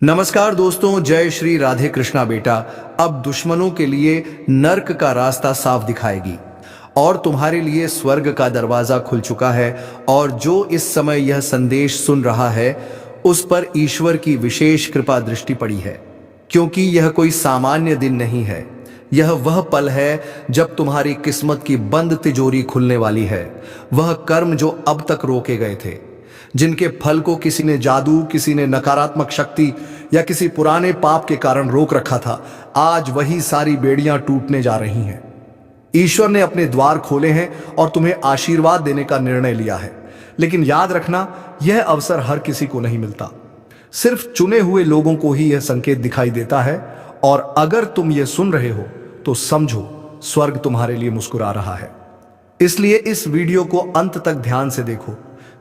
नमस्कार दोस्तों, जय श्री राधे कृष्णा। बेटा अब दुश्मनों के लिए नर्क का रास्ता साफ दिखाएगी और तुम्हारे लिए स्वर्ग का दरवाजा खुल चुका है। और जो इस समय यह संदेश सुन रहा है उस पर ईश्वर की विशेष कृपा दृष्टि पड़ी है, क्योंकि यह कोई सामान्य दिन नहीं है। यह वह पल है जब तुम्हारी किस्मत की बंद तिजोरी खुलने वाली है। वह कर्म जो अब तक रोके गए थे, जिनके फल को किसी ने जादू, किसी ने नकारात्मक शक्ति या किसी पुराने पाप के कारण रोक रखा था, आज वही सारी बेड़ियां टूटने जा रही हैं। ईश्वर ने अपने द्वार खोले हैं और तुम्हें आशीर्वाद देने का निर्णय लिया है। लेकिन याद रखना, यह अवसर हर किसी को नहीं मिलता। सिर्फ चुने हुए लोगों को ही यह संकेत दिखाई देता है। और अगर तुम यह सुन रहे हो तो समझो, स्वर्ग तुम्हारे लिए मुस्कुरा रहा है। इसलिए इस वीडियो को अंत तक ध्यान से देखो,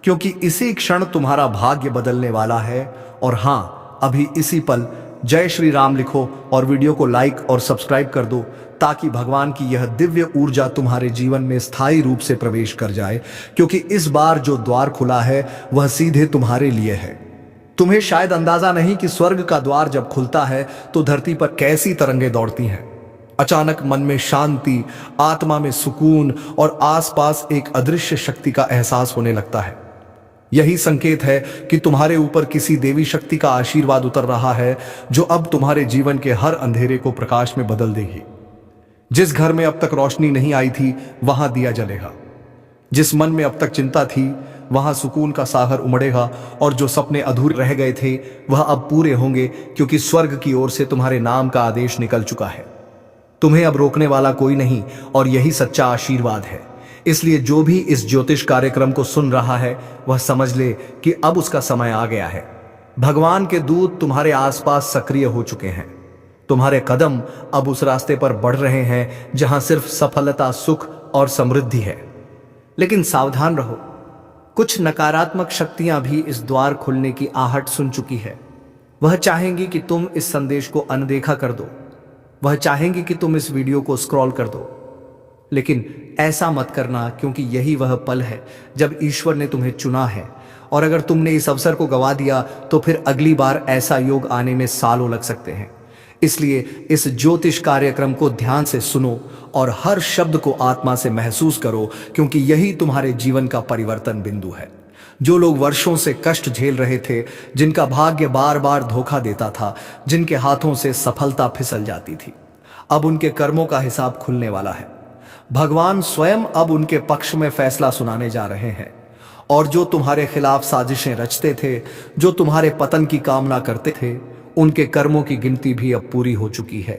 क्योंकि इसी क्षण तुम्हारा भाग्य बदलने वाला है। और हां, अभी इसी पल जय श्री राम लिखो और वीडियो को लाइक और सब्सक्राइब कर दो, ताकि भगवान की यह दिव्य ऊर्जा तुम्हारे जीवन में स्थायी रूप से प्रवेश कर जाए। क्योंकि इस बार जो द्वार खुला है वह सीधे तुम्हारे लिए है। तुम्हें शायद अंदाजा नहीं कि स्वर्ग का द्वार जब खुलता है तो धरती पर कैसी तरंगें दौड़ती हैं। अचानक मन में शांति, आत्मा में सुकून और आसपास एक अदृश्य शक्ति का एहसास होने लगता है। यही संकेत है कि तुम्हारे ऊपर किसी देवी शक्ति का आशीर्वाद उतर रहा है, जो अब तुम्हारे जीवन के हर अंधेरे को प्रकाश में बदल देगी। जिस घर में अब तक रोशनी नहीं आई थी वहां दिया जलेगा। जिस मन में अब तक चिंता थी वहां सुकून का सागर उमड़ेगा। और जो सपने अधूरे रह गए थे वह अब पूरे होंगे, क्योंकि स्वर्ग की ओर से तुम्हारे नाम का आदेश निकल चुका है। तुम्हें अब रोकने वाला कोई नहीं, और यही सच्चा आशीर्वाद है। इसलिए जो भी इस ज्योतिष कार्यक्रम को सुन रहा है वह समझ ले कि अब उसका समय आ गया है। भगवान के दूत तुम्हारे आसपास सक्रिय हो चुके हैं। तुम्हारे कदम अब उस रास्ते पर बढ़ रहे हैं जहां सिर्फ सफलता, सुख और समृद्धि है। लेकिन सावधान रहो, कुछ नकारात्मक शक्तियां भी इस द्वार खुलने की आहट सुन चुकी है। वह चाहेंगी कि तुम इस संदेश को अनदेखा कर दो। वह चाहेंगी कि तुम इस वीडियो को स्क्रॉल कर दो। लेकिन ऐसा मत करना, क्योंकि यही वह पल है जब ईश्वर ने तुम्हें चुना है। और अगर तुमने इस अवसर को गवा दिया तो फिर अगली बार ऐसा योग आने में सालों लग सकते हैं। इसलिए इस ज्योतिष कार्यक्रम को ध्यान से सुनो और हर शब्द को आत्मा से महसूस करो, क्योंकि यही तुम्हारे जीवन का परिवर्तन बिंदु है। जो लोग वर्षों से कष्ट झेल रहे थे, जिनका भाग्य बार बार धोखा देता था, जिनके हाथों से सफलता फिसल जाती थी, अब उनके कर्मों का हिसाब खुलने वाला है। भगवान स्वयं अब उनके पक्ष में फैसला सुनाने जा रहे हैं। और जो तुम्हारे खिलाफ साजिशें रचते थे, जो तुम्हारे पतन की कामना करते थे, उनके कर्मों की गिनती भी अब पूरी हो चुकी है।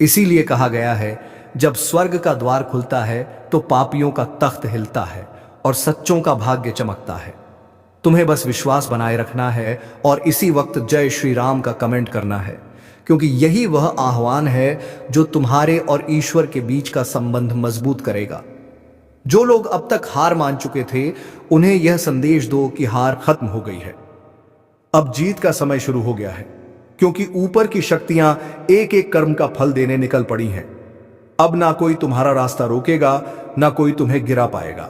इसीलिए कहा गया है, जब स्वर्ग का द्वार खुलता है तो पापियों का तख्त हिलता है और सच्चों का भाग्य चमकता है। तुम्हें बस विश्वास बनाए रखना है और इसी वक्त जय श्री राम का कमेंट करना है, क्योंकि यही वह आह्वान है जो तुम्हारे और ईश्वर के बीच का संबंध मजबूत करेगा। जो लोग अब तक हार मान चुके थे, उन्हें यह संदेश दो कि हार खत्म हो गई है। अब जीत का समय शुरू हो गया है, क्योंकि ऊपर की शक्तियां एक एक कर्म का फल देने निकल पड़ी हैं। अब ना कोई तुम्हारा रास्ता रोकेगा, ना कोई तुम्हें गिरा पाएगा,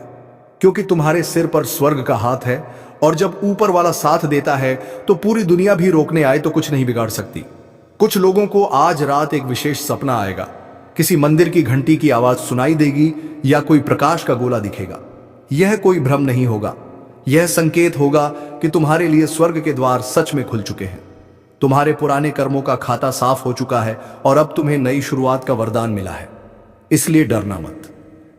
क्योंकि तुम्हारे सिर पर स्वर्ग का हाथ है। और जब ऊपर वाला साथ देता है तो पूरी दुनिया भी रोकने आए तो कुछ नहीं बिगाड़ सकती। कुछ लोगों को आज रात एक विशेष सपना आएगा, किसी मंदिर की घंटी की आवाज सुनाई देगी या कोई प्रकाश का गोला दिखेगा। यह कोई भ्रम नहीं होगा, यह संकेत होगा कि तुम्हारे लिए स्वर्ग के द्वार सच में खुल चुके हैं। तुम्हारे पुराने कर्मों का खाता साफ हो चुका है और अब तुम्हें नई शुरुआत का वरदान मिला है। इसलिए डरना मत,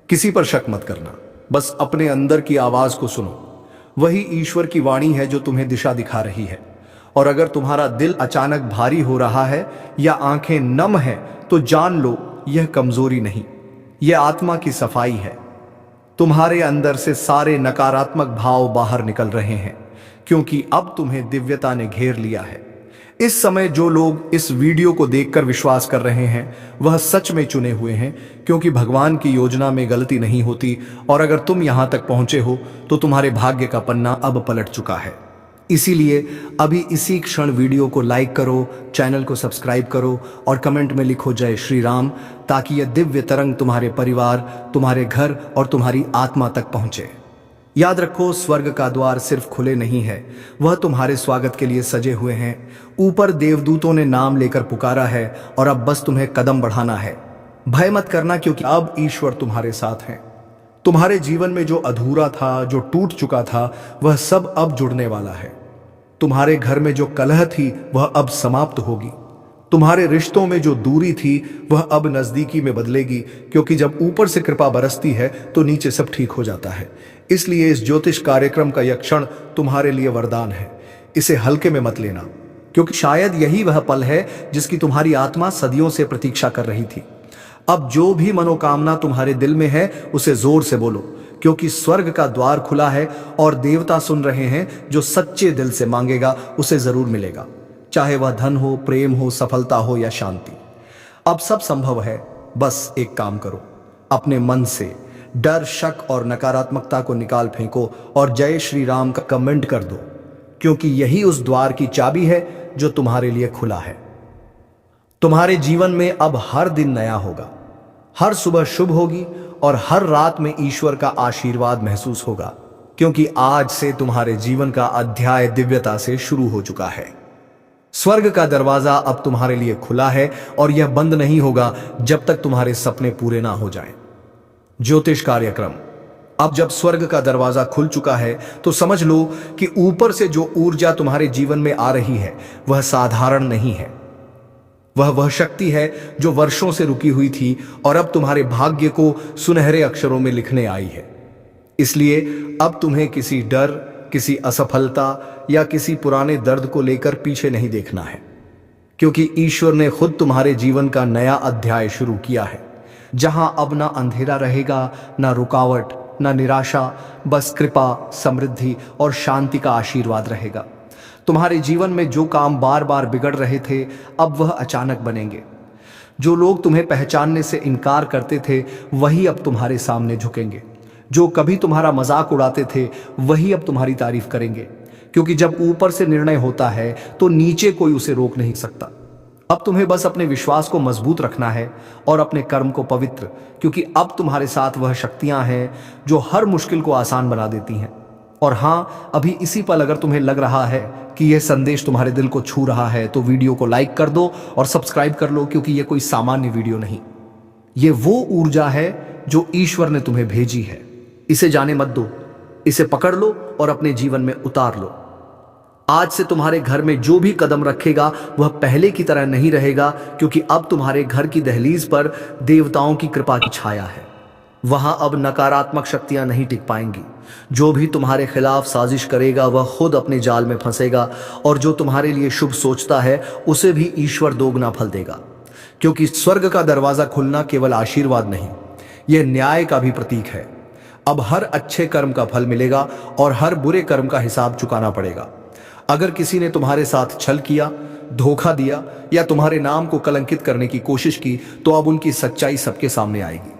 किसी पर शक मत करना, बस अपने अंदर की आवाज को सुनो। वही ईश्वर की वाणी है जो तुम्हें दिशा दिखा रही है। और अगर तुम्हारा दिल अचानक भारी हो रहा है या आंखें नम हैं, तो जान लो यह कमजोरी नहीं, यह आत्मा की सफाई है। तुम्हारे अंदर से सारे नकारात्मक भाव बाहर निकल रहे हैं, क्योंकि अब तुम्हें दिव्यता ने घेर लिया है। इस समय जो लोग इस वीडियो को देखकर विश्वास कर रहे हैं वह सच में चुने हुए हैं, क्योंकि भगवान की योजना में गलती नहीं होती। और अगर तुम यहां तक पहुंचे हो तो तुम्हारे भाग्य का पन्ना अब पलट चुका है। इसीलिए अभी इसी क्षण वीडियो को लाइक करो, चैनल को सब्सक्राइब करो और कमेंट में लिखो जय श्री राम, ताकि यह दिव्य तरंग तुम्हारे परिवार, तुम्हारे घर और तुम्हारी आत्मा तक पहुंचे। याद रखो, स्वर्ग का द्वार सिर्फ खुले नहीं है, वह तुम्हारे स्वागत के लिए सजे हुए हैं। ऊपर देवदूतों ने नाम लेकर पुकारा है और अब बस तुम्हें कदम बढ़ाना है। भय मत करना, क्योंकि अब ईश्वर तुम्हारे साथ हैं। तुम्हारे जीवन में जो अधूरा था, जो टूट चुका था, वह सब अब जुड़ने वाला है। तुम्हारे घर में जो कलह थी वह अब समाप्त होगी। तुम्हारे रिश्तों में जो दूरी थी वह अब नजदीकी में बदलेगी, क्योंकि जब ऊपर से कृपा बरसती है तो नीचे सब ठीक हो जाता है। इसलिए इस ज्योतिष कार्यक्रम का यह क्षण तुम्हारे लिए वरदान है। इसे हल्के में मत लेना, क्योंकि शायद यही वह पल है जिसकी तुम्हारी आत्मा सदियों से प्रतीक्षा कर रही थी। अब जो भी मनोकामना तुम्हारे दिल में है उसे जोर से बोलो, क्योंकि स्वर्ग का द्वार खुला है और देवता सुन रहे हैं। जो सच्चे दिल से मांगेगा उसे जरूर मिलेगा, चाहे वह धन हो, प्रेम हो, सफलता हो या शांति। अब सब संभव है। बस एक काम करो, अपने मन से डर, शक और नकारात्मकता को निकाल फेंको और जय श्री राम का कमेंट कर दो, क्योंकि यही उस द्वार की चाबी है जो तुम्हारे लिए खुला है। तुम्हारे जीवन में अब हर दिन नया होगा, हर सुबह शुभ होगी और हर रात में ईश्वर का आशीर्वाद महसूस होगा, क्योंकि आज से तुम्हारे जीवन का अध्याय दिव्यता से शुरू हो चुका है। स्वर्ग का दरवाजा अब तुम्हारे लिए खुला है और यह बंद नहीं होगा जब तक तुम्हारे सपने पूरे ना हो जाएं। ज्योतिष कार्यक्रम। अब जब स्वर्ग का दरवाजा खुल चुका है तो समझ लो कि ऊपर से जो ऊर्जा तुम्हारे जीवन में आ रही है वह साधारण नहीं है। वह शक्ति है जो वर्षों से रुकी हुई थी और अब तुम्हारे भाग्य को सुनहरे अक्षरों में लिखने आई है। इसलिए अब तुम्हें किसी डर, किसी असफलता या किसी पुराने दर्द को लेकर पीछे नहीं देखना है, क्योंकि ईश्वर ने खुद तुम्हारे जीवन का नया अध्याय शुरू किया है, जहां अब ना अंधेरा रहेगा, ना रुकावट, ना निराशा, बस कृपा, समृद्धि और शांति का आशीर्वाद रहेगा। तुम्हारे जीवन में जो काम बार बार बिगड़ रहे थे अब वह अचानक बनेंगे। जो लोग तुम्हें पहचानने से इनकार करते थे वही अब तुम्हारे सामने झुकेंगे। जो कभी तुम्हारा मजाक उड़ाते थे वही अब तुम्हारी तारीफ करेंगे, क्योंकि जब ऊपर से निर्णय होता है तो नीचे कोई उसे रोक नहीं सकता। अब तुम्हें बस अपने विश्वास को मजबूत रखना है और अपने कर्म को पवित्र, क्योंकि अब तुम्हारे साथ वह शक्तियां हैं जो हर मुश्किल को आसान बना देती हैं। और हाँ, अभी इसी पल अगर तुम्हें लग रहा है कि यह संदेश तुम्हारे दिल को छू रहा है तो वीडियो को लाइक कर दो और सब्सक्राइब कर लो, क्योंकि यह कोई सामान्य वीडियो नहीं, ये वो ऊर्जा है जो ईश्वर ने तुम्हें भेजी है। इसे जाने मत दो, इसे पकड़ लो और अपने जीवन में उतार लो। आज से तुम्हारे घर में जो भी कदम रखेगा वह पहले की तरह नहीं रहेगा, क्योंकि अब तुम्हारे घर की दहलीज पर देवताओं की कृपा की छाया है। वहां अब नकारात्मक शक्तियां नहीं टिक पाएंगी। जो भी तुम्हारे खिलाफ साजिश करेगा वह खुद अपने जाल में फंसेगा, और जो तुम्हारे लिए शुभ सोचता है उसे भी ईश्वर दोगुना फल देगा, क्योंकि स्वर्ग का दरवाजा खुलना केवल आशीर्वाद नहीं, यह न्याय का भी प्रतीक है। अब हर अच्छे कर्म का फल मिलेगा और हर बुरे कर्म का हिसाब चुकाना पड़ेगा। अगर किसी ने तुम्हारे साथ छल किया, धोखा दिया या तुम्हारे नाम को कलंकित करने की कोशिश की तो अब उनकी सच्चाई सबके सामने आएगी।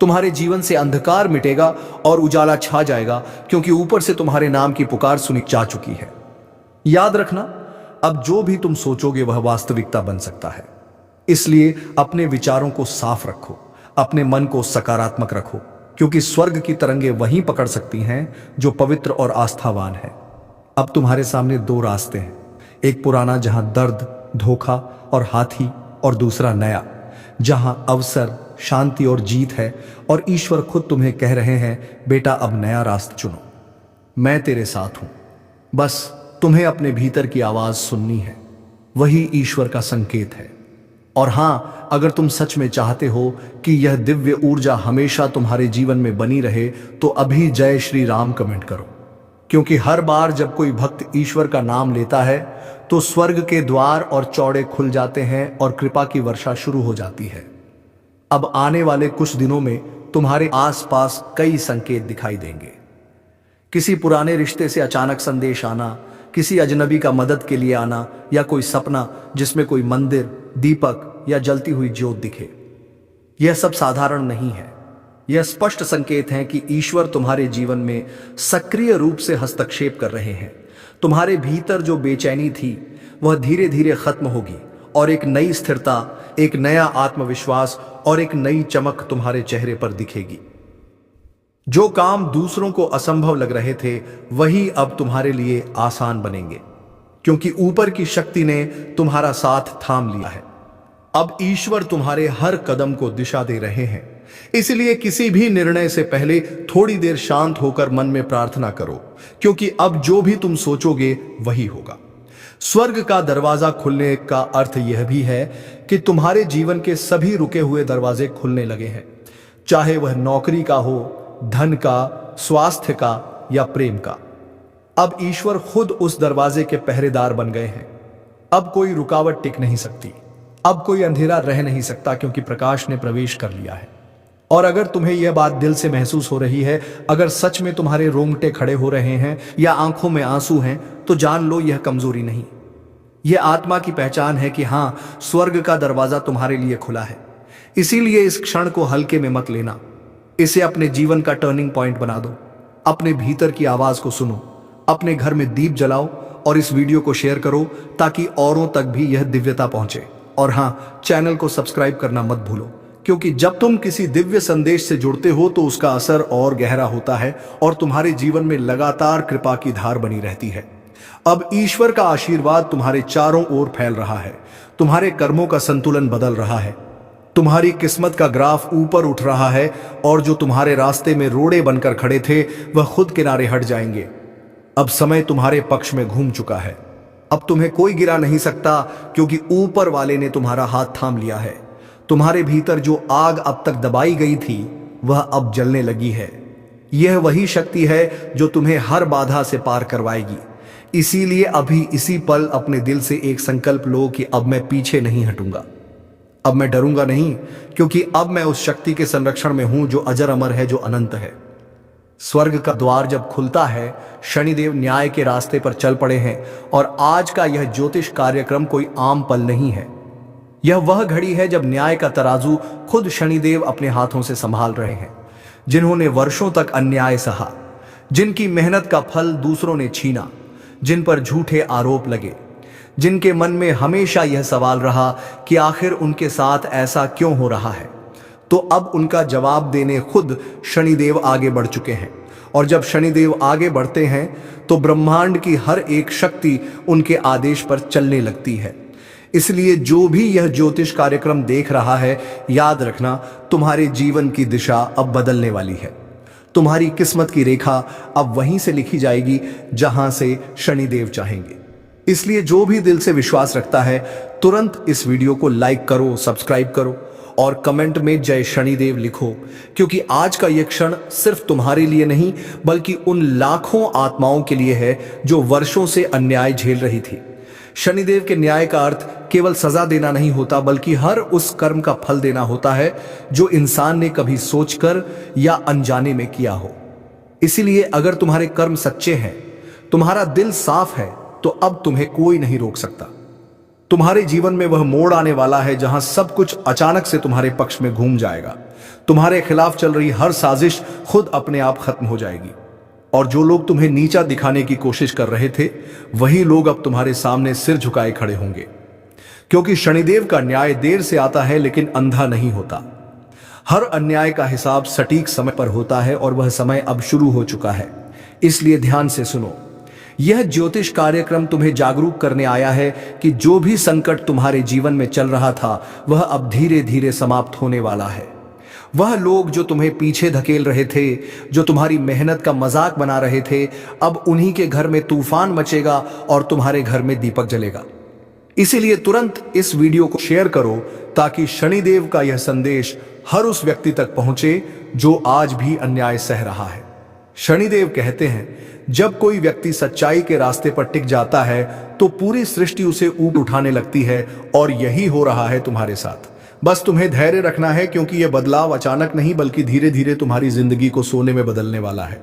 तुम्हारे जीवन से अंधकार मिटेगा और उजाला छा जाएगा, क्योंकि ऊपर से तुम्हारे नाम की पुकार सुनी जा चुकी है। याद रखना, अब जो भी तुम सोचोगे वह वास्तविकता बन सकता है। इसलिए अपने विचारों को साफ रखो, अपने मन को सकारात्मक रखो, क्योंकि स्वर्ग की तरंगे वहीं पकड़ सकती हैं जो पवित्र और आस्थावान है। अब तुम्हारे सामने दो रास्ते हैं, एक पुराना जहां दर्द, धोखा और हाथी, और दूसरा नया जहां अवसर, शांति और जीत है। और ईश्वर खुद तुम्हें कह रहे हैं, बेटा अब नया रास्ता चुनो, मैं तेरे साथ हूं। बस तुम्हें अपने भीतर की आवाज सुननी है, वही ईश्वर का संकेत है। और हां, अगर तुम सच में चाहते हो कि यह दिव्य ऊर्जा हमेशा तुम्हारे जीवन में बनी रहे तो अभी जय श्री राम कमेंट करो, क्योंकि हर बार जब कोई भक्त ईश्वर का नाम लेता है तो स्वर्ग के द्वार और चौड़े खुल जाते हैं और कृपा की वर्षा शुरू हो जाती है। अब आने वाले कुछ दिनों में तुम्हारे आसपास कई संकेत दिखाई देंगे। किसी पुराने रिश्ते से अचानक संदेश आना, किसी अजनबी का मदद के लिए आना, या कोई सपना जिसमें कोई मंदिर, दीपक या जलती हुई ज्योत दिखे। यह सब साधारण नहीं है, यह स्पष्ट संकेत हैं कि ईश्वर तुम्हारे जीवन में सक्रिय रूप से हस्तक्षेप कर रहे हैं। तुम्हारे भीतर जो बेचैनी थी वह धीरे धीरे खत्म होगी और एक नई स्थिरता, एक नया आत्मविश्वास और एक नई चमक तुम्हारे चेहरे पर दिखेगी। जो काम दूसरों को असंभव लग रहे थे वही अब तुम्हारे लिए आसान बनेंगे, क्योंकि ऊपर की शक्ति ने तुम्हारा साथ थाम लिया है। अब ईश्वर तुम्हारे हर कदम को दिशा दे रहे हैं। इसलिए किसी भी निर्णय से पहले थोड़ी देर शांत होकर मन में प्रार्थना करो, क्योंकि अब जो भी तुम सोचोगे वही होगा। स्वर्ग का दरवाजा खुलने का अर्थ यह भी है कि तुम्हारे जीवन के सभी रुके हुए दरवाजे खुलने लगे हैं, चाहे वह नौकरी का हो, धन का, स्वास्थ्य का या प्रेम का। अब ईश्वर खुद उस दरवाजे के पहरेदार बन गए हैं। अब कोई रुकावट टिक नहीं सकती, अब कोई अंधेरा रह नहीं सकता, क्योंकि प्रकाश ने प्रवेश कर लिया है। और अगर तुम्हें यह बात दिल से महसूस हो रही है, अगर सच में तुम्हारे रोंगटे खड़े हो रहे हैं या आंखों में आंसू हैं, तो जान लो यह कमजोरी नहीं, यह आत्मा की पहचान है कि हां, स्वर्ग का दरवाजा तुम्हारे लिए खुला है। इसीलिए इस क्षण को हल्के में मत लेना, इसे अपने जीवन का टर्निंग पॉइंट बना दो। अपने भीतर की आवाज को सुनो, अपने घर में दीप जलाओ और इस वीडियो को शेयर करो ताकि औरों तक भी यह दिव्यता पहुंचे। और हां, चैनल को सब्सक्राइब करना मत भूलो, क्योंकि जब तुम किसी दिव्य संदेश से जुड़ते हो तो उसका असर और गहरा होता है और तुम्हारे जीवन में लगातार कृपा की धार बनी रहती है। अब ईश्वर का आशीर्वाद तुम्हारे चारों ओर फैल रहा है, तुम्हारे कर्मों का संतुलन बदल रहा है, तुम्हारी किस्मत का ग्राफ ऊपर उठ रहा है और जो तुम्हारे रास्ते में रोड़े बनकर खड़े थे वह खुद किनारे हट जाएंगे। अब समय तुम्हारे पक्ष में घूम चुका है। अब तुम्हें कोई गिरा नहीं सकता, क्योंकि ऊपर वाले ने तुम्हारा हाथ थाम लिया है। तुम्हारे भीतर जो आग अब तक दबाई गई थी वह अब जलने लगी है। यह वही शक्ति है जो तुम्हें हर बाधा से पार करवाएगी। इसीलिए अभी इसी पल अपने दिल से एक संकल्प लो कि अब मैं पीछे नहीं हटूंगा, अब मैं डरूंगा नहीं, क्योंकि अब मैं उस शक्ति के संरक्षण में हूं जो अजर अमर है, जो अनंत है। स्वर्ग का द्वार जब खुलता है, शनिदेव न्याय के रास्ते पर चल पड़े हैं और आज का यह ज्योतिष कार्यक्रम कोई आम पल नहीं है। यह वह घड़ी है जब न्याय का तराजू खुद शनिदेव अपने हाथों से संभाल रहे हैं। जिन्होंने वर्षों तक अन्याय सहा, जिनकी मेहनत का फल दूसरों ने छीना, जिन पर झूठे आरोप लगे, जिनके मन में हमेशा यह सवाल रहा कि आखिर उनके साथ ऐसा क्यों हो रहा है, तो अब उनका जवाब देने खुद शनिदेव आगे बढ़ चुके हैं। और जब शनिदेव आगे बढ़ते हैं तो ब्रह्मांड की हर एक शक्ति उनके आदेश पर चलने लगती है। इसलिए जो भी यह ज्योतिष कार्यक्रम देख रहा है, याद रखना, तुम्हारे जीवन की दिशा अब बदलने वाली है। तुम्हारी किस्मत की रेखा अब वहीं से लिखी जाएगी जहां से शनिदेव चाहेंगे। इसलिए जो भी दिल से विश्वास रखता है, तुरंत इस वीडियो को लाइक करो, सब्सक्राइब करो और कमेंट में जय शनिदेव लिखो, क्योंकि आज का यह क्षण सिर्फ तुम्हारे लिए नहीं बल्कि उन लाखों आत्माओं के लिए है जो वर्षों से अन्याय झेल रही थी। शनिदेव के न्याय का अर्थ केवल सजा देना नहीं होता, बल्कि हर उस कर्म का फल देना होता है जो इंसान ने कभी सोचकर या अनजाने में किया हो। इसीलिए अगर तुम्हारे कर्म सच्चे हैं, तुम्हारा दिल साफ है, तो अब तुम्हें कोई नहीं रोक सकता। तुम्हारे जीवन में वह मोड़ आने वाला है जहां सब कुछ अचानक से तुम्हारे पक्ष में घूम जाएगा। तुम्हारे खिलाफ चल रही हर साजिश खुद अपने आप खत्म हो जाएगी और जो लोग तुम्हें नीचा दिखाने की कोशिश कर रहे थे, वही लोग अब तुम्हारे सामने सिर झुकाए खड़े होंगे। क्योंकि शनिदेव का न्याय देर से आता है लेकिन अंधा नहीं होता। हर अन्याय का हिसाब सटीक समय पर होता है और वह समय अब शुरू हो चुका है। इसलिए ध्यान से सुनो, यह ज्योतिष कार्यक्रम तुम्हें जागरूक करने आया है कि जो भी संकट तुम्हारे जीवन में चल रहा था वह अब धीरे धीरे समाप्त होने वाला है। वह लोग जो तुम्हें पीछे धकेल रहे थे, जो तुम्हारी मेहनत का मजाक बना रहे थे, अब उन्हीं के घर में तूफान मचेगा और तुम्हारे घर में दीपक जलेगा। इसीलिए तुरंत इस वीडियो को शेयर करो ताकि शनिदेव का यह संदेश हर उस व्यक्ति तक पहुंचे जो आज भी अन्याय सह रहा है। शनिदेव कहते हैं, जब कोई व्यक्ति सच्चाई के रास्ते पर टिक जाता है तो पूरी सृष्टि उसे ऊपर उठाने लगती है, और यही हो रहा है तुम्हारे साथ। बस तुम्हें धैर्य रखना है, क्योंकि यह बदलाव अचानक नहीं बल्कि धीरे धीरे तुम्हारी जिंदगी को सोने में बदलने वाला है।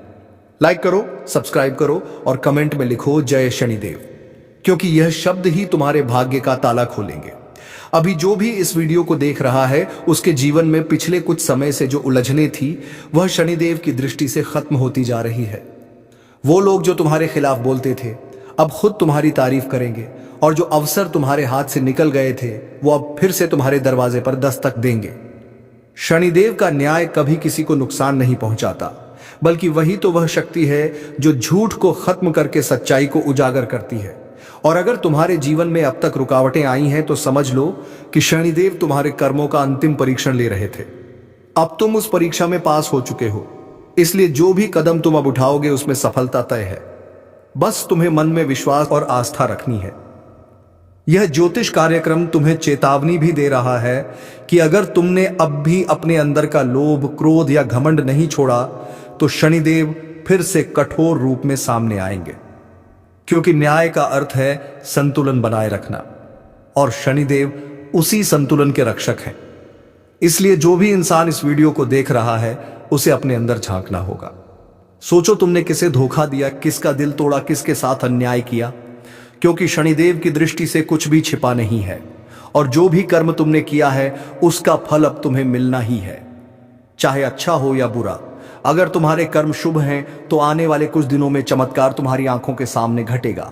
लाइक करो, सब्सक्राइब करो और कमेंट में लिखो जय शनिदेव, क्योंकि यह शब्द ही तुम्हारे भाग्य का ताला खोलेंगे। अभी जो भी इस वीडियो को देख रहा है, उसके जीवन में पिछले कुछ समय से जो उलझने थी वह शनिदेव की दृष्टि से खत्म होती जा रही है। वो लोग जो तुम्हारे खिलाफ बोलते थे अब खुद तुम्हारी तारीफ करेंगे, और जो अवसर तुम्हारे हाथ से निकल गए थे वो अब फिर से तुम्हारे दरवाजे पर दस्तक देंगे। शनिदेव का न्याय कभी किसी को नुकसान नहीं पहुंचाता, बल्कि वही तो वह शक्ति है जो झूठ को खत्म करके सच्चाई को उजागर करती है। और अगर तुम्हारे जीवन में अब तक रुकावटें आई हैं तो समझ लो कि शनिदेव तुम्हारे कर्मों का अंतिम परीक्षण ले रहे थे। अब तुम उस परीक्षा में पास हो चुके हो, इसलिए जो भी कदम तुम अब उठाओगे उसमें सफलता तय है। बस तुम्हें मन में विश्वास और आस्था रखनी है। यह ज्योतिष कार्यक्रम तुम्हें चेतावनी भी दे रहा है कि अगर तुमने अब भी अपने अंदर का लोभ, क्रोध या घमंड नहीं छोड़ा तो शनिदेव फिर से कठोर रूप में सामने आएंगे। क्योंकि न्याय का अर्थ है संतुलन बनाए रखना, और शनिदेव उसी संतुलन के रक्षक हैं। इसलिए जो भी इंसान इस वीडियो को देख रहा है उसे अपने अंदर झांकना होगा। सोचो तुमने किसे धोखा दिया, किसका दिल तोड़ा, किसके साथ अन्याय किया। क्योंकि शनिदेव की दृष्टि से कुछ भी छिपा नहीं है, और जो भी कर्म तुमने किया है उसका फल अब तुम्हें मिलना ही है, चाहे अच्छा हो या बुरा। अगर तुम्हारे कर्म शुभ हैं तो आने वाले कुछ दिनों में चमत्कार तुम्हारी आंखों के सामने घटेगा।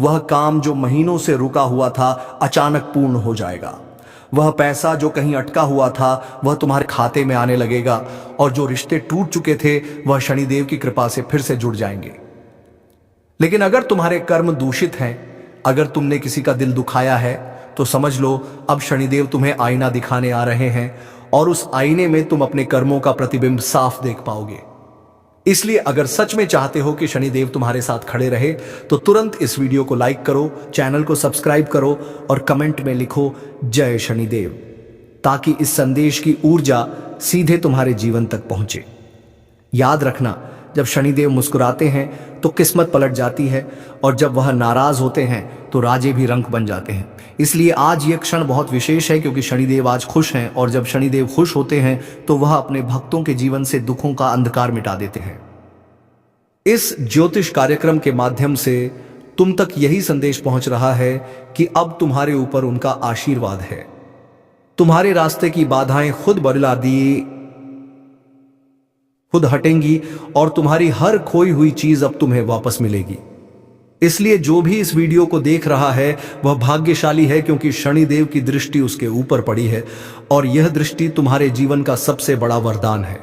वह काम जो महीनों से रुका हुआ था अचानक पूर्ण हो जाएगा। वह पैसा जो कहीं अटका हुआ था वह तुम्हारे खाते में आने लगेगा, और जो रिश्ते टूट चुके थे वह शनिदेव की कृपा से फिर से जुड़ जाएंगे। लेकिन अगर तुम्हारे कर्म दूषित हैं, अगर तुमने किसी का दिल दुखाया है, तो समझ लो अब शनिदेव तुम्हें आईना दिखाने आ रहे हैं, और उस आईने में तुम अपने कर्मों का प्रतिबिंब साफ देख पाओगे। इसलिए अगर सच में चाहते हो कि शनिदेव तुम्हारे साथ खड़े रहे तो तुरंत इस वीडियो को लाइक करो, चैनल को सब्सक्राइब करो और कमेंट में लिखो जय शनिदेव, ताकि इस संदेश की ऊर्जा सीधे तुम्हारे जीवन तक पहुंचे। याद रखना, जब शनिदेव मुस्कुराते हैं तो किस्मत पलट जाती है, और जब वह नाराज होते हैं तो राजे भी रंक बन जाते हैं। इसलिए आज यह क्षण बहुत विशेष है, क्योंकि शनिदेव आज खुश हैं, और जब शनिदेव खुश होते हैं तो वह अपने भक्तों के जीवन से दुखों का अंधकार मिटा देते हैं। इस ज्योतिष कार्यक्रम के माध्यम से तुम तक यही संदेश पहुंच रहा है कि अब तुम्हारे ऊपर उनका आशीर्वाद है। तुम्हारे रास्ते की बाधाएं खुद बदला दी, खुद हटेंगी, और तुम्हारी हर खोई हुई चीज अब तुम्हें वापस मिलेगी। इसलिए जो भी इस वीडियो को देख रहा है वह भाग्यशाली है, क्योंकि शनिदेव की दृष्टि उसके ऊपर पड़ी है, और यह दृष्टि तुम्हारे जीवन का सबसे बड़ा वरदान है।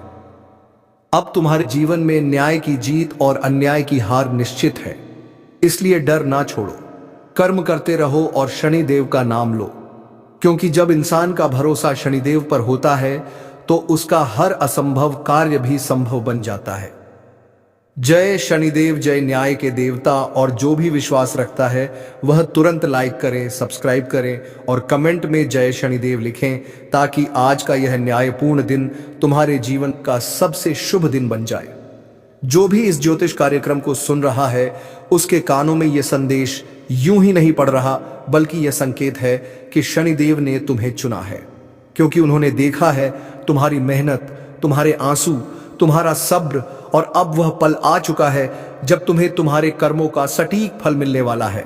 अब तुम्हारे जीवन में न्याय की जीत और अन्याय की हार निश्चित है। इसलिए डर ना छोड़ो, कर्म करते रहो और शनिदेव का नाम लो, क्योंकि जब इंसान का भरोसा शनिदेव पर होता है तो उसका हर असंभव कार्य भी संभव बन जाता है। जय शनिदेव, जय न्याय के देवता। और जो भी विश्वास रखता है वह तुरंत लाइक करें, सब्सक्राइब करें और कमेंट में जय शनिदेव लिखें, ताकि आज का यह न्यायपूर्ण दिन तुम्हारे जीवन का सबसे शुभ दिन बन जाए। जो भी इस ज्योतिष कार्यक्रम को सुन रहा है उसके कानों में यह संदेश यूं ही नहीं पड़ रहा, बल्कि यह संकेत है कि शनिदेव ने तुम्हें चुना है, क्योंकि उन्होंने देखा है तुम्हारी मेहनत, तुम्हारे आंसू, तुम्हारा सब्र, और अब वह पल आ चुका है जब तुम्हें तुम्हारे कर्मों का सटीक फल मिलने वाला है।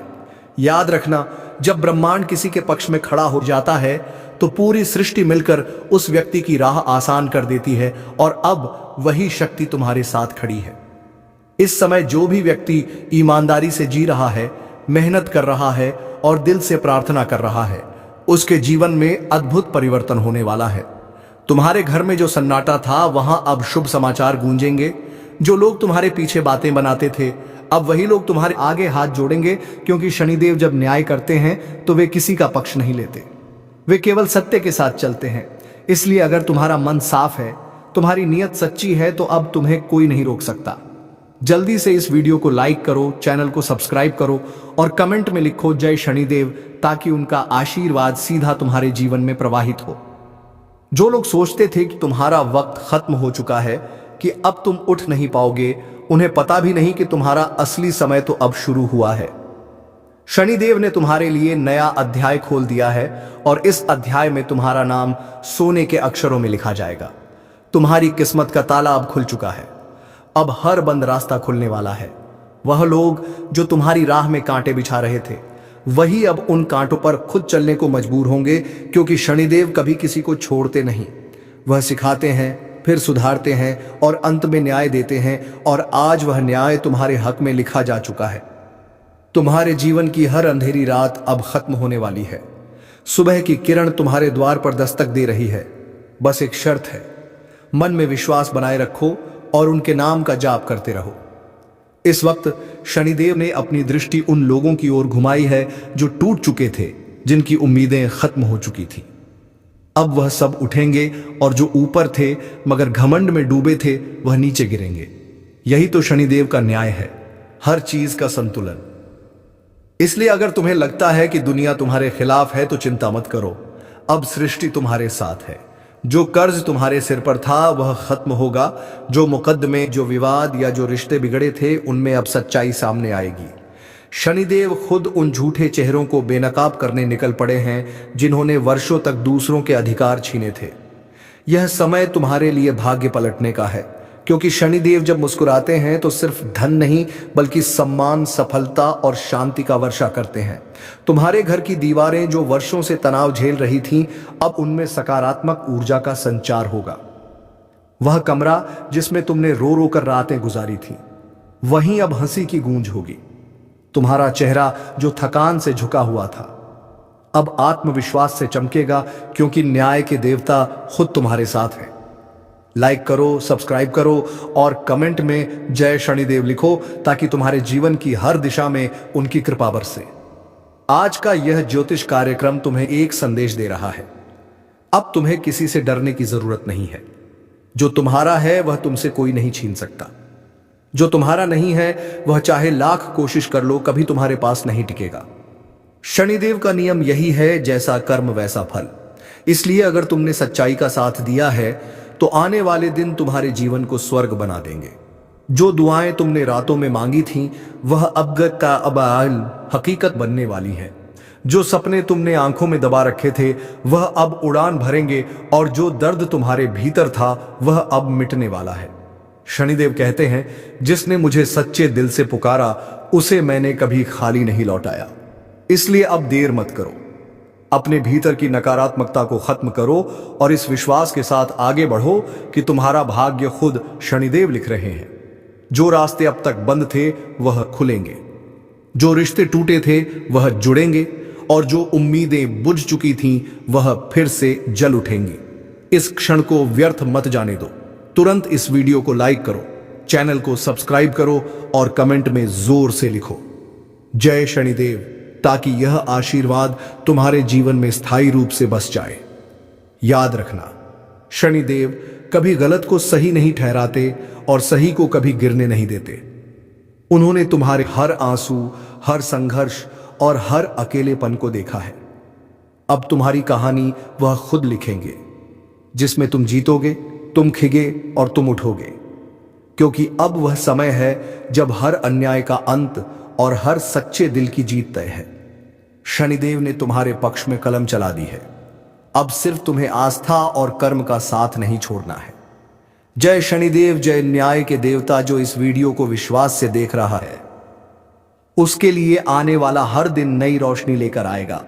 याद रखना, जब ब्रह्मांड किसी के पक्ष में खड़ा हो जाता है तो पूरी सृष्टि मिलकर उस व्यक्ति की राह आसान कर देती है, और अब वही शक्ति तुम्हारे साथ खड़ी है। इस समय जो भी व्यक्ति ईमानदारी से जी रहा है, मेहनत कर रहा है और दिल से प्रार्थना कर रहा है, उसके जीवन में अद्भुत परिवर्तन होने वाला है। तुम्हारे घर में जो सन्नाटा था वहां अब शुभ समाचार गूंजेंगे। जो लोग तुम्हारे पीछे बातें बनाते थे अब वही लोग तुम्हारे आगे हाथ जोड़ेंगे, क्योंकि शनिदेव जब न्याय करते हैं तो वे किसी का पक्ष नहीं लेते, वे केवल सत्य के साथ चलते हैं। इसलिए अगर तुम्हारा मन साफ है, तुम्हारी नीयत सच्ची है, तो अब तुम्हें कोई नहीं रोक सकता। जल्दी से इस वीडियो को लाइक करो, चैनल को सब्सक्राइब करो और कमेंट में लिखो जय शनिदेव, ताकि उनका आशीर्वाद सीधा तुम्हारे जीवन में प्रवाहित हो। जो लोग सोचते थे कि तुम्हारा वक्त खत्म हो चुका है, कि अब तुम उठ नहीं पाओगे, उन्हें पता भी नहीं कि तुम्हारा असली समय तो अब शुरू हुआ है। शनिदेव ने तुम्हारे लिए नया अध्याय खोल दिया है, और इस अध्याय में तुम्हारा नाम सोने के अक्षरों में लिखा जाएगा। तुम्हारी किस्मत का ताला अब खुल चुका है। अब हर बंद रास्ता खुलने वाला है। वह लोग जो तुम्हारी राह में कांटे बिछा रहे थे, वही अब उन कांटों पर खुद चलने को मजबूर होंगे, क्योंकि शनिदेव कभी किसी को छोड़ते नहीं। वह सिखाते हैं, फिर सुधारते हैं और अंत में न्याय देते हैं, और आज वह न्याय तुम्हारे हक में लिखा जा चुका है। तुम्हारे जीवन की हर अंधेरी रात अब खत्म होने वाली है। सुबह की किरण तुम्हारे द्वार पर दस्तक दे रही है। बस एक शर्त है, मन में विश्वास बनाए रखो और उनके नाम का जाप करते रहो। इस वक्त शनिदेव ने अपनी दृष्टि उन लोगों की ओर घुमाई है जो टूट चुके थे, जिनकी उम्मीदें खत्म हो चुकी थी। अब वह सब उठेंगे और जो ऊपर थे मगर घमंड में डूबे थे वह नीचे गिरेंगे। यही तो शनिदेव का न्याय है, हर चीज का संतुलन। इसलिए अगर तुम्हें लगता है कि दुनिया तुम्हारे खिलाफ है तो चिंता मत करो, अब सृष्टि तुम्हारे साथ है। जो कर्ज तुम्हारे सिर पर था वह खत्म होगा। जो मुकद्दमे, जो विवाद या जो रिश्ते बिगड़े थे, उनमें अब सच्चाई सामने आएगी। शनिदेव खुद उन झूठे चेहरों को बेनकाब करने निकल पड़े हैं जिन्होंने वर्षों तक दूसरों के अधिकार छीने थे। यह समय तुम्हारे लिए भाग्य पलटने का है, क्योंकि शनिदेव जब मुस्कुराते हैं तो सिर्फ धन नहीं बल्कि सम्मान, सफलता और शांति का वर्षा करते हैं। तुम्हारे घर की दीवारें जो वर्षों से तनाव झेल रही थीं, अब उनमें सकारात्मक ऊर्जा का संचार होगा। वह कमरा जिसमें तुमने रो रो कर रातें गुजारी थीं, वहीं अब हंसी की गूंज होगी। तुम्हारा चेहरा जो थकान से झुका हुआ था, अब आत्मविश्वास से चमकेगा, क्योंकि न्याय के देवता खुद तुम्हारे साथ हैं। लाइक करो, सब्सक्राइब करो और कमेंट में जय शनिदेव लिखो, ताकि तुम्हारे जीवन की हर दिशा में उनकी कृपा बरसे। आज का यह ज्योतिष कार्यक्रम तुम्हें एक संदेश दे रहा है। अब तुम्हें किसी से डरने की जरूरत नहीं है। जो तुम्हारा है वह तुमसे कोई नहीं छीन सकता। जो तुम्हारा नहीं है वह चाहे लाख कोशिश कर लो, कभी तुम्हारे पास नहीं टिकेगा। शनिदेव का नियम यही है, जैसा कर्म वैसा फल। इसलिए अगर तुमने सच्चाई का साथ दिया है तो आने वाले दिन तुम्हारे जीवन को स्वर्ग बना देंगे। जो दुआएं तुमने रातों में मांगी थीं, वह अब का अब हकीकत बनने वाली है। जो सपने तुमने आंखों में दबा रखे थे वह अब उड़ान भरेंगे, और जो दर्द तुम्हारे भीतर था वह अब मिटने वाला है। शनिदेव कहते हैं, जिसने मुझे सच्चे दिल से पुकारा उसे मैंने कभी खाली नहीं लौटाया। इसलिए अब देर मत करो, अपने भीतर की नकारात्मकता को खत्म करो और इस विश्वास के साथ आगे बढ़ो कि तुम्हारा भाग्य खुद शनिदेव लिख रहे हैं। जो रास्ते अब तक बंद थे वह खुलेंगे, जो रिश्ते टूटे थे वह जुड़ेंगे, और जो उम्मीदें बुझ चुकी थीं वह फिर से जल उठेंगी। इस क्षण को व्यर्थ मत जाने दो। तुरंत इस वीडियो को लाइक करो, चैनल को सब्सक्राइब करो और कमेंट में जोर से लिखो जय शनिदेव, ताकि यह आशीर्वाद तुम्हारे जीवन में स्थायी रूप से बस जाए। याद रखना, शनिदेव कभी गलत को सही नहीं ठहराते और सही को कभी गिरने नहीं देते। उन्होंने तुम्हारे हर आंसू, हर संघर्ष और हर अकेलेपन को देखा है। अब तुम्हारी कहानी वह खुद लिखेंगे, जिसमें तुम जीतोगे, तुम खिगे और तुम उठोगे, क्योंकि अब वह समय है जब हर अन्याय का अंत और हर सच्चे दिल की जीत तय है। शनिदेव ने तुम्हारे पक्ष में कलम चला दी है। अब सिर्फ तुम्हें आस्था और कर्म का साथ नहीं छोड़ना है। जय शनिदेव, जय न्याय के देवता। जो इस वीडियो को विश्वास से देख रहा है उसके लिए आने वाला हर दिन नई रोशनी लेकर आएगा।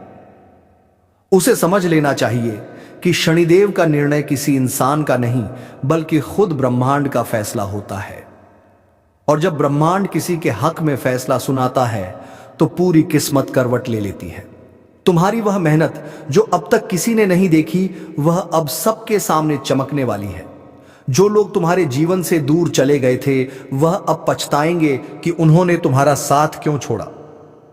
उसे समझ लेना चाहिए कि शनिदेव का निर्णय किसी इंसान का नहीं बल्कि खुद ब्रह्मांड का फैसला होता है। और जब ब्रह्मांड किसी के हक में फैसला सुनाता है तो पूरी किस्मत करवट ले लेती है। तुम्हारी वह मेहनत जो अब तक किसी ने नहीं देखी, वह अब सबके सामने चमकने वाली है। जो लोग तुम्हारे जीवन से दूर चले गए थे वह अब पछताएंगे कि उन्होंने तुम्हारा साथ क्यों छोड़ा।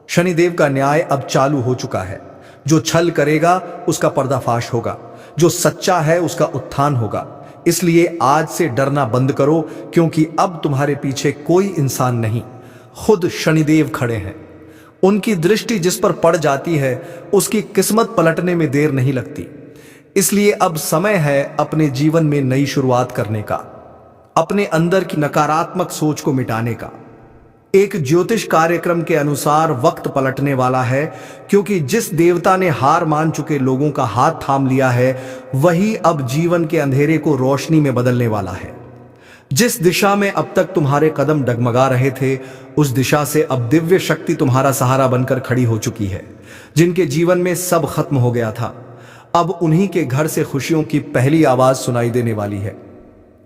शनिदेव का न्याय अब चालू हो चुका है। जो छल करेगा उसका पर्दाफाश होगा, जो सच्चा है उसका उत्थान होगा। इसलिए आज से डरना बंद करो, क्योंकि अब तुम्हारे पीछे कोई इंसान नहीं, खुद शनिदेव खड़े हैं। उनकी दृष्टि जिस पर पड़ जाती है उसकी किस्मत पलटने में देर नहीं लगती। इसलिए अब समय है अपने जीवन में नई शुरुआत करने का, अपने अंदर की नकारात्मक सोच को मिटाने का। एक ज्योतिष कार्यक्रम के अनुसार वक्त पलटने वाला है, क्योंकि जिस देवता ने हार मान चुके लोगों का हाथ थाम लिया है वही अब जीवन के अंधेरे को रोशनी में बदलने वाला है। जिस दिशा में अब तक तुम्हारे कदम डगमगा रहे थे उस दिशा से अब दिव्य शक्ति तुम्हारा सहारा बनकर खड़ी हो चुकी है। जिनके जीवन में सब खत्म हो गया था, अब उन्हीं के घर से खुशियों की पहली आवाज सुनाई देने वाली है।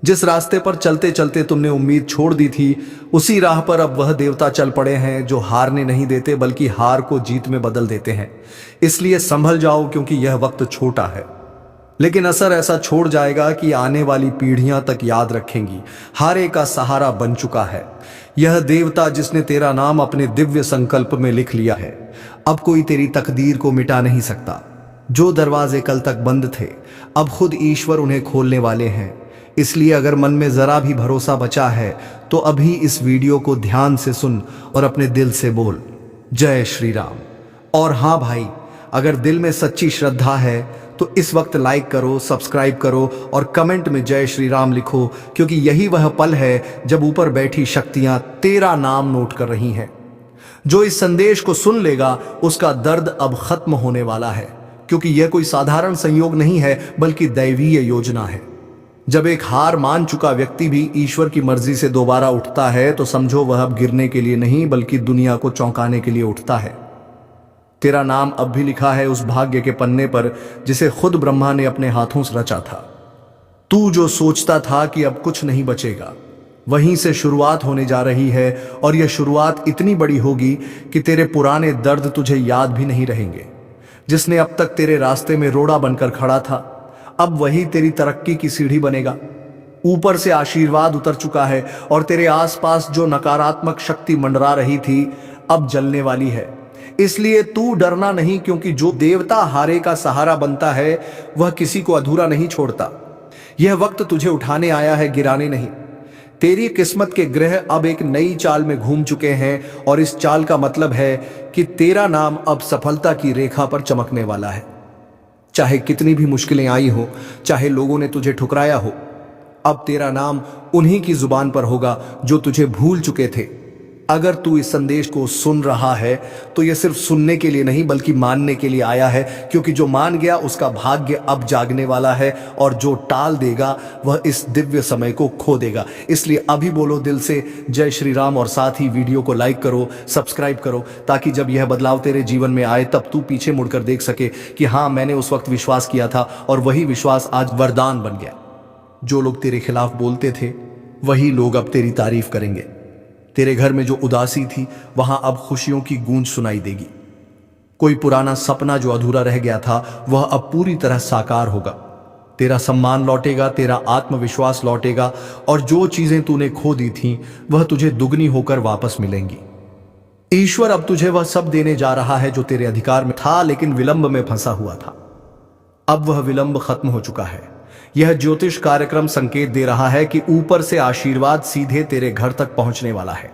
जिस रास्ते पर चलते चलते तुमने उम्मीद छोड़ दी थी, उसी राह पर अब वह देवता चल पड़े हैं जो हारने नहीं देते बल्कि हार को जीत में बदल देते हैं। इसलिए संभल जाओ, क्योंकि यह वक्त छोटा है। लेकिन असर ऐसा छोड़ जाएगा कि आने वाली पीढ़ियां तक याद रखेंगी। हारे का सहारा बन चुका है यह देवता जिसने तेरा नाम अपने दिव्य संकल्प में लिख लिया है। अब कोई तेरी तकदीर को मिटा नहीं सकता। जो दरवाजे कल तक बंद थे, अब खुद ईश्वर उन्हें खोलने वाले हैं। इसलिए अगर मन में जरा भी भरोसा बचा है तो अभी इस वीडियो को ध्यान से सुन और अपने दिल से बोल, जय श्री राम। और हाँ भाई, अगर दिल में सच्ची श्रद्धा है तो इस वक्त लाइक करो, सब्सक्राइब करो और कमेंट में जय श्री राम लिखो, क्योंकि यही वह पल है जब ऊपर बैठी शक्तियां तेरा नाम नोट कर रही हैं। जो इस संदेश को सुन लेगा उसका दर्द अब खत्म होने वाला है, क्योंकि यह कोई साधारण संयोग नहीं है बल्कि दैवीय योजना है। जब एक हार मान चुका व्यक्ति भी ईश्वर की मर्जी से दोबारा उठता है तो समझो वह अब गिरने के लिए नहीं बल्कि दुनिया को चौंकाने के लिए उठता है। तेरा नाम अब भी लिखा है उस भाग्य के पन्ने पर जिसे खुद ब्रह्मा ने अपने हाथों से रचा था। तू जो सोचता था कि अब कुछ नहीं बचेगा, वहीं से शुरुआत होने जा रही है, और यह शुरुआत इतनी बड़ी होगी कि तेरे पुराने दर्द तुझे याद भी नहीं रहेंगे। जिसने अब तक तेरे रास्ते में रोड़ा बनकर खड़ा था, अब वही तेरी तरक्की की सीढ़ी बनेगा। ऊपर से आशीर्वाद उतर चुका है और तेरे आसपास जो नकारात्मक शक्ति मंडरा रही थी अब जलने वाली है। इसलिए तू डरना नहीं, क्योंकि जो देवता हारे का सहारा बनता है वह किसी को अधूरा नहीं छोड़ता। यह वक्त तुझे उठाने आया है, गिराने नहीं। तेरी किस्मत के ग्रह अब एक नई चाल में घूम चुके हैं और इस चाल का मतलब है कि तेरा नाम अब सफलता की रेखा पर चमकने वाला है। चाहे कितनी भी मुश्किलें आई हो, चाहे लोगों ने तुझे ठुकराया हो, अब तेरा नाम उन्हीं की जुबान पर होगा जो तुझे भूल चुके थे। अगर तू इस संदेश को सुन रहा है तो यह सिर्फ सुनने के लिए नहीं बल्कि मानने के लिए आया है, क्योंकि जो मान गया उसका भाग्य अब जागने वाला है और जो टाल देगा वह इस दिव्य समय को खो देगा। इसलिए अभी बोलो दिल से जय श्री राम और साथ ही वीडियो को लाइक करो, सब्सक्राइब करो, ताकि जब यह बदलाव तेरे जीवन में आए तब तू पीछे मुड़कर देख सके कि हाँ, मैंने उस वक्त विश्वास किया था और वही विश्वास आज वरदान बन गया। जो लोग तेरे खिलाफ बोलते थे वही लोग अब तेरी तारीफ करेंगे। तेरे घर में जो उदासी थी वहां अब खुशियों की गूंज सुनाई देगी। कोई पुराना सपना जो अधूरा रह गया था वह अब पूरी तरह साकार होगा। तेरा सम्मान लौटेगा, तेरा आत्मविश्वास लौटेगा और जो चीजें तूने खो दी थीं वह तुझे दुगनी होकर वापस मिलेंगी। ईश्वर अब तुझे वह सब देने जा रहा है जो तेरे अधिकार में था लेकिन विलंब में फंसा हुआ था। अब वह विलंब खत्म हो चुका है। यह ज्योतिष कार्यक्रम संकेत दे रहा है कि ऊपर से आशीर्वाद सीधे तेरे घर तक पहुंचने वाला है।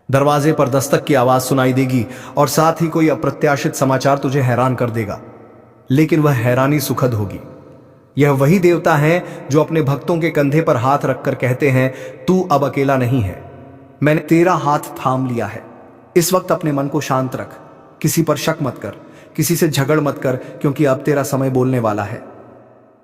दरवाजे पर दस्तक की आवाज सुनाई देगी और साथ ही कोई अप्रत्याशित समाचार तुझे हैरान कर देगा, लेकिन वह हैरानी सुखद होगी। यह वही देवता है जो अपने भक्तों के कंधे पर हाथ रखकर कहते हैं, तू अब अकेला नहीं है, मैंने तेरा हाथ थाम लिया है। इस वक्त अपने मन को शांत रख, किसी पर शक मत कर, किसी से झगड़ मत कर, क्योंकि अब तेरा समय बोलने वाला है।